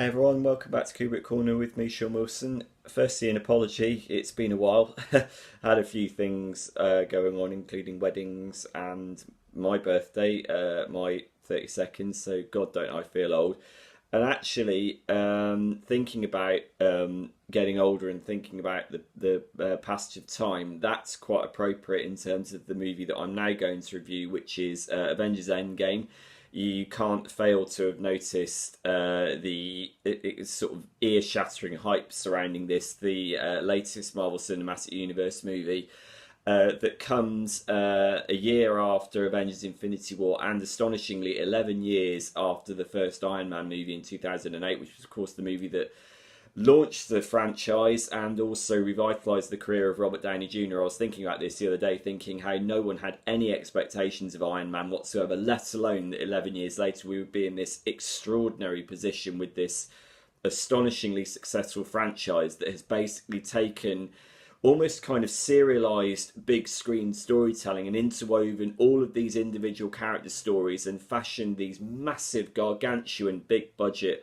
Hey everyone, welcome back to Kubrick Corner with me, Sean Wilson. Firstly, an apology, it's been a while. Had a few things going on, including weddings and my birthday, my 32nd, so God don't I feel old. And actually, thinking about getting older and thinking about the passage of time, that's quite appropriate in terms of the movie that I'm now going to review, which is Avengers Endgame. You can't fail to have noticed it's sort of ear-shattering hype surrounding this, the latest Marvel Cinematic Universe movie that comes a year after Avengers Infinity War and astonishingly 11 years after the first Iron Man movie in 2008, which was, of course, the movie that launched the franchise and also revitalised the career of Robert Downey Jr. I was thinking about this the other day, thinking how no one had any expectations of Iron Man whatsoever, let alone that 11 years later we would be in this extraordinary position with this astonishingly successful franchise that has basically taken almost kind of serialized big screen storytelling and interwoven all of these individual character stories and fashioned these massive gargantuan big budget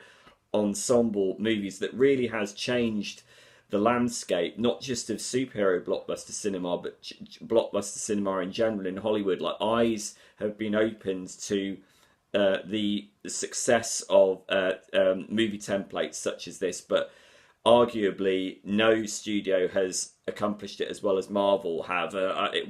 ensemble movies that really has changed the landscape, not just of superhero blockbuster cinema, but blockbuster cinema in general in Hollywood. Like, eyes have been opened to the success of movie templates such as this, but arguably no studio has accomplished it as well as Marvel have.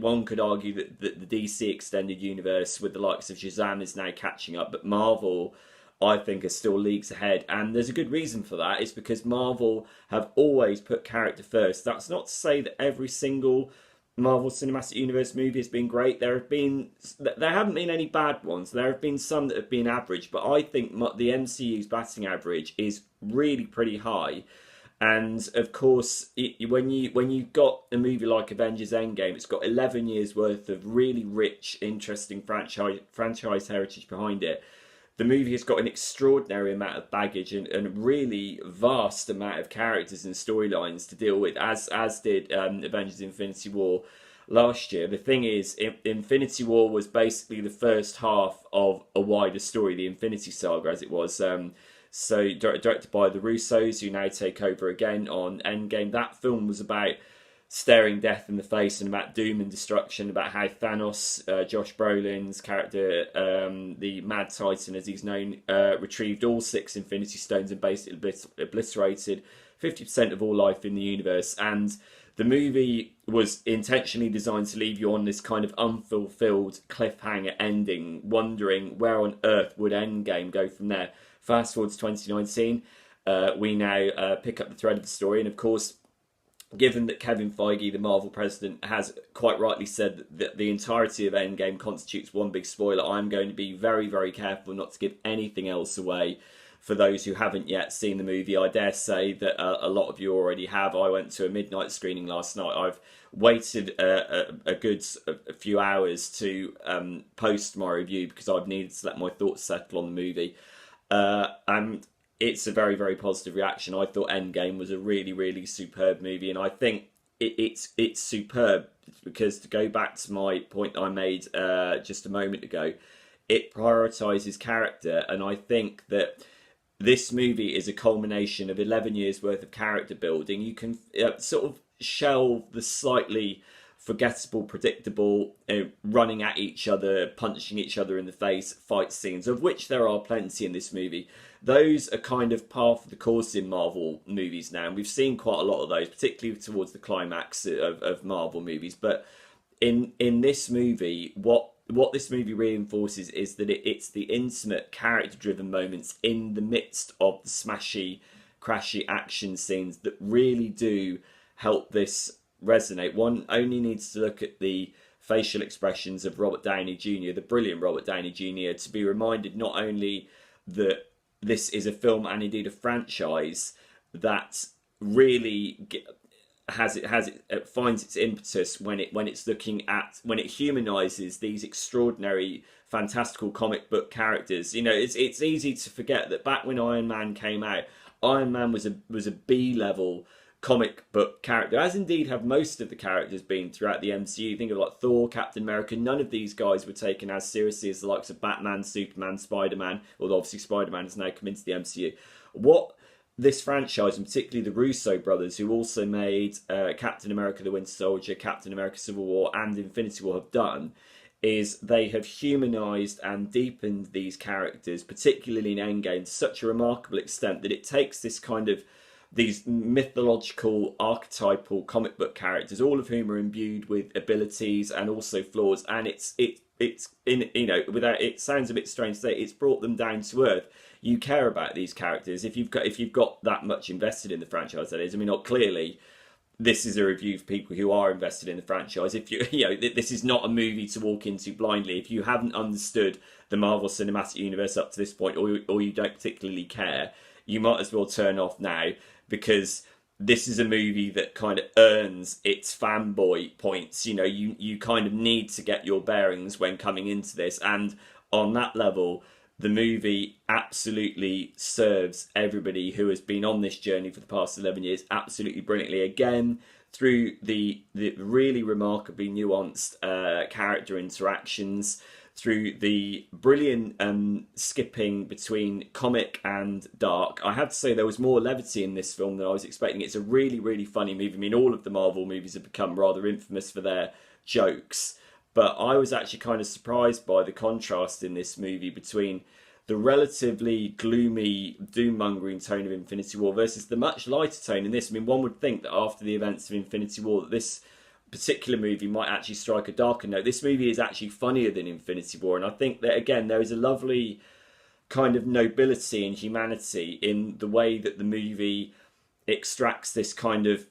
One could argue that the DC extended universe with the likes of Shazam is now catching up, but Marvel, I think, are still leagues ahead, and there's a good reason for that. It's because Marvel have always put character first. That's not to say that every single Marvel Cinematic Universe movie has been great. There haven't been any bad ones. There have been some that have been average, but I think the MCU's batting average is really pretty high. And of course, when you've got a movie like Avengers Endgame, it's got 11 years worth of really rich, interesting franchise heritage behind it. The movie has got an extraordinary amount of baggage and a really vast amount of characters and storylines to deal with, as did Avengers Infinity War last year. The thing is, Infinity War was basically the first half of a wider story, the Infinity Saga, as it was. So directed by the Russos, who now take over again on Endgame. That film was about staring death in the face and about doom and destruction, about how Thanos, Josh Brolin's character, the Mad Titan as he's known, retrieved all 6 Infinity Stones and basically obliterated 50% of all life in the universe. And the movie was intentionally designed to leave you on this kind of unfulfilled cliffhanger ending, wondering where on earth would Endgame go from there. Fast forward to 2019, we now pick up the thread of the story, and of course, given that Kevin Feige, the Marvel president, has quite rightly said that the entirety of Endgame constitutes one big spoiler, I'm going to be very, very careful not to give anything else away for those who haven't yet seen the movie. I dare say that a lot of you already have. I went to a midnight screening last night. I've waited a good few hours to post my review because I've needed to let my thoughts settle on the movie. And it's a very, very positive reaction. I thought Endgame was a really, really superb movie, and I think it's superb because, to go back to my point I made just a moment ago, it prioritises character, and I think that this movie is a culmination of 11 years worth of character building. You can sort of shelve the slightly forgettable, predictable, running at each other, punching each other in the face fight scenes, of which there are plenty in this movie. Those are kind of par for the course in Marvel movies now, and we've seen quite a lot of those, particularly towards the climax of Marvel movies. But in this movie, what this movie reinforces is that it's the intimate, character-driven moments in the midst of the smashy, crashy action scenes that really do help this resonate. One only needs to look at the facial expressions of Robert Downey Jr., the brilliant Robert Downey Jr., to be reminded not only that this is a film and indeed a franchise that really finds its impetus when it humanizes these extraordinary, fantastical comic book characters. You know, it's easy to forget that back when Iron Man came out, Iron Man was a B level comic book character, as indeed have most of the characters been throughout the MCU. Think of like Thor, Captain America. None of these guys were taken as seriously as the likes of Batman, Superman, Spider-Man, although obviously Spider-Man has now come into the MCU. What this franchise, and particularly the Russo brothers, who also made Captain America: The Winter Soldier, Captain America: Civil War, and Infinity War, have done, is they have humanized and deepened these characters, particularly in Endgame, to such a remarkable extent that it takes this kind of these mythological, archetypal comic book characters, all of whom are imbued with abilities and also flaws, and it's in, you know, without, it sounds a bit strange to say, it's brought them down to earth. You care about these characters if you've got that much invested in the franchise. That is, I mean, not clearly. This is a review for people who are invested in the franchise. If this is not a movie to walk into blindly. If you haven't understood the Marvel Cinematic Universe up to this point, or you don't particularly care, you might as well turn off now, because this is a movie that kind of earns its fanboy points. You know, you kind of need to get your bearings when coming into this, and on that level, the movie absolutely serves everybody who has been on this journey for the past 11 years absolutely brilliantly. Again, through the really remarkably nuanced character interactions, through the brilliant skipping between comic and dark. I have to say there was more levity in this film than I was expecting. It's a really, really funny movie. I mean, all of the Marvel movies have become rather infamous for their jokes, but I was actually kind of surprised by the contrast in this movie between the relatively gloomy, doom-mongering tone of Infinity War versus the much lighter tone in this. I mean, one would think that after the events of Infinity War, that this particular movie might actually strike a darker note. This movie is actually funnier than Infinity War, and I think that, again, there is a lovely kind of nobility and humanity in the way that the movie extracts this kind of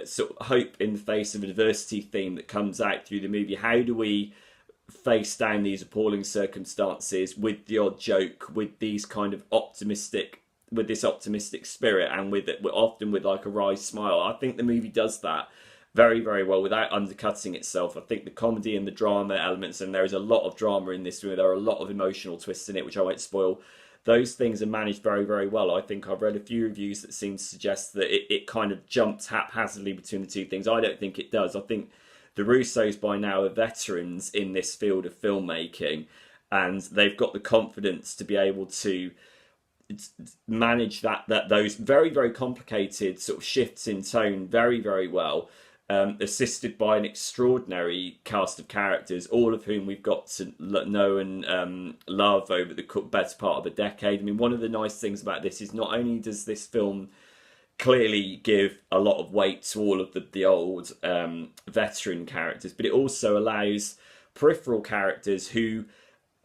sort of hope in the face of adversity theme that comes out through the movie. How do we face down these appalling circumstances with the odd joke, with these kind of with this optimistic spirit, and with it often with like a wry smile? I think the movie does that very, very well without undercutting itself. I think the comedy and the drama elements, and there is a lot of drama in this movie, there are a lot of emotional twists in it, which I won't spoil. Those things are managed very, very well. I think I've read a few reviews that seem to suggest that it kind of jumps haphazardly between the two things. I don't think it does. I think the Russos by now are veterans in this field of filmmaking, and they've got the confidence to be able to manage those very, very complicated sort of shifts in tone very, very well. Assisted by an extraordinary cast of characters, all of whom we've got to know and love over the better part of a decade. I mean, one of the nice things about this is not only does this film clearly give a lot of weight to all of the old veteran characters, but it also allows peripheral characters who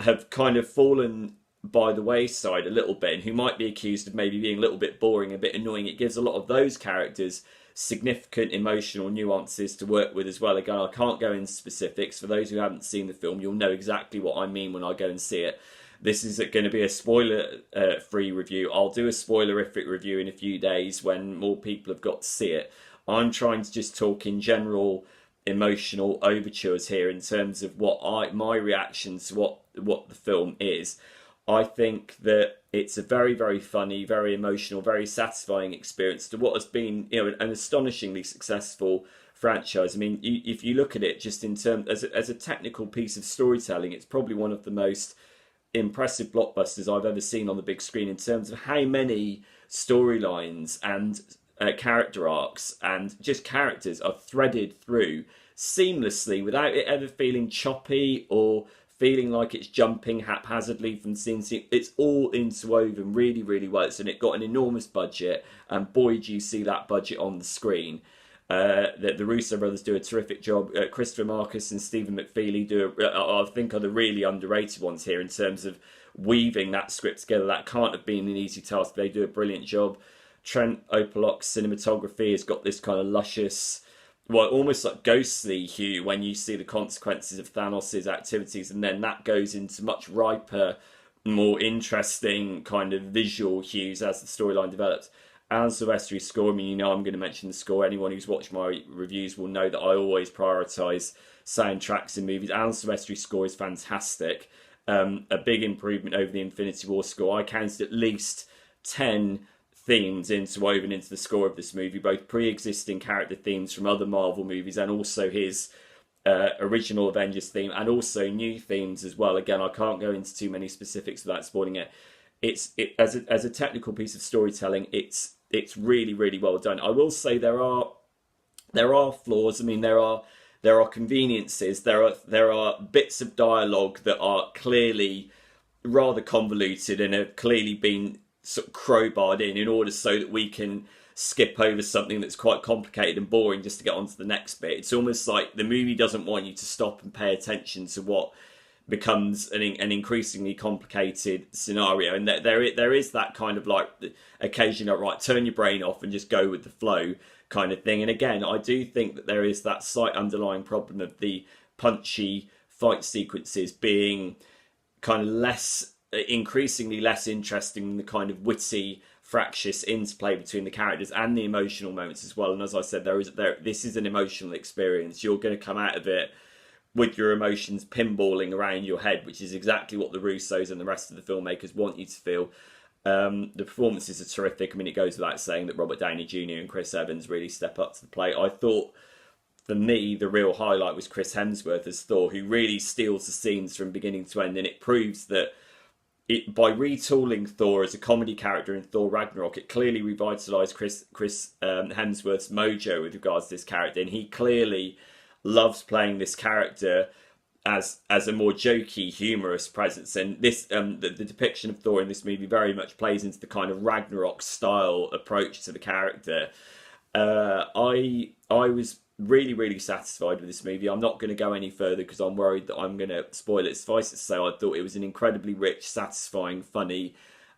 have kind of fallen by the wayside a little bit and who might be accused of maybe being a little bit boring, a bit annoying. It gives a lot of those characters significant emotional nuances to work with as well. Again, I can't go into specifics. For those who haven't seen the film, you'll know exactly what I mean when I go and see it. This is going to be a spoiler-free review. I'll do a spoilerific review in a few days when more people have got to see it. I'm trying to just talk in general emotional overtures here in terms of my reaction to what the film is. I think that it's a very, very funny, very emotional, very satisfying experience to what has been, you know, an astonishingly successful franchise. I mean, if you look at it just in terms as a technical piece of storytelling, it's probably one of the most impressive blockbusters I've ever seen on the big screen in terms of how many storylines and character arcs and just characters are threaded through seamlessly without it ever feeling choppy or feeling like it's jumping haphazardly from scene to scene. It's all interwoven really, really well. And it got an enormous budget, and boy, do you see that budget on the screen. The Russo brothers do a terrific job. Christopher Marcus and Stephen McFeely I think, are the really underrated ones here in terms of weaving that script together. That can't have been an easy task. They do a brilliant job. Trent Opalock's cinematography has got this kind of luscious, well, almost like ghostly hue when you see the consequences of Thanos' activities, and then that goes into much riper, more interesting kind of visual hues as the storyline develops. Alan Silvestri's score, I mean, you know I'm going to mention the score. Anyone who's watched my reviews will know that I always prioritise soundtracks in movies. Alan Silvestri's score is fantastic. A big improvement over the Infinity War score. I counted at least 10 themes interwoven into the score of this movie, both pre-existing character themes from other Marvel movies and also his original Avengers theme, and also new themes as well. Again, I can't go into too many specifics without spoiling it. as a technical piece of storytelling, it's really really well done. I will say there are flaws. I mean, there are conveniences. There are bits of dialogue that are clearly rather convoluted and have clearly been sort of crowbarred in order so that we can skip over something that's quite complicated and boring just to get on to the next bit. It's almost like the movie doesn't want you to stop and pay attention to what becomes an increasingly complicated scenario, and there is that kind of like occasionally like, right, turn your brain off and just go with the flow kind of thing. And again, I do think that there is that slight underlying problem of the punchy fight sequences being kind of less, increasingly less interesting than the kind of witty, fractious interplay between the characters and the emotional moments as well. And as I said, this is an emotional experience. You're going to come out of it with your emotions pinballing around your head, which is exactly what the Russos and the rest of the filmmakers want you to feel. The performances are terrific. I mean, it goes without saying that Robert Downey Jr. and Chris Evans really step up to the plate. I thought, for me, the real highlight was Chris Hemsworth as Thor, who really steals the scenes from beginning to end, and it proves that by retooling Thor as a comedy character in Thor Ragnarok, it clearly revitalised Chris Hemsworth's mojo with regards to this character, and he clearly loves playing this character as a more jokey, humorous presence. And this the depiction of Thor in this movie very much plays into the kind of Ragnarok style approach to the character. I was really really satisfied with this movie. I'm not going to go any further because I'm worried that I'm going to spoil it. Suffice it to say, I thought it was an incredibly rich, satisfying, funny,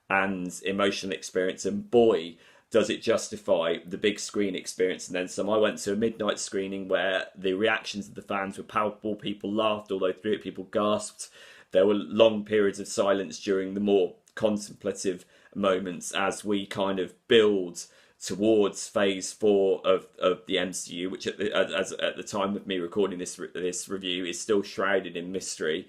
and emotional experience. And boy, does it justify the big screen experience and then some. I went to a midnight screening where the reactions of the fans were palpable. People laughed, although through it people gasped. There were long periods of silence during the more contemplative moments as we kind of build towards phase 4 of the MCU, which at the time of me recording this review is still shrouded in mystery.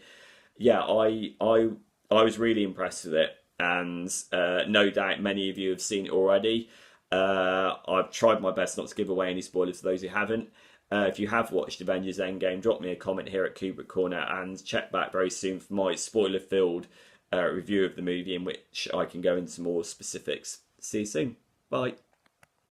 Yeah, I was really impressed with it, and no doubt many of you have seen it already. I've tried my best not to give away any spoilers for those who haven't. If you have watched Avengers Endgame, drop me a comment here at Kubrick Corner and check back very soon for my spoiler-filled review of the movie in which I can go into more specifics. See you soon. Bye.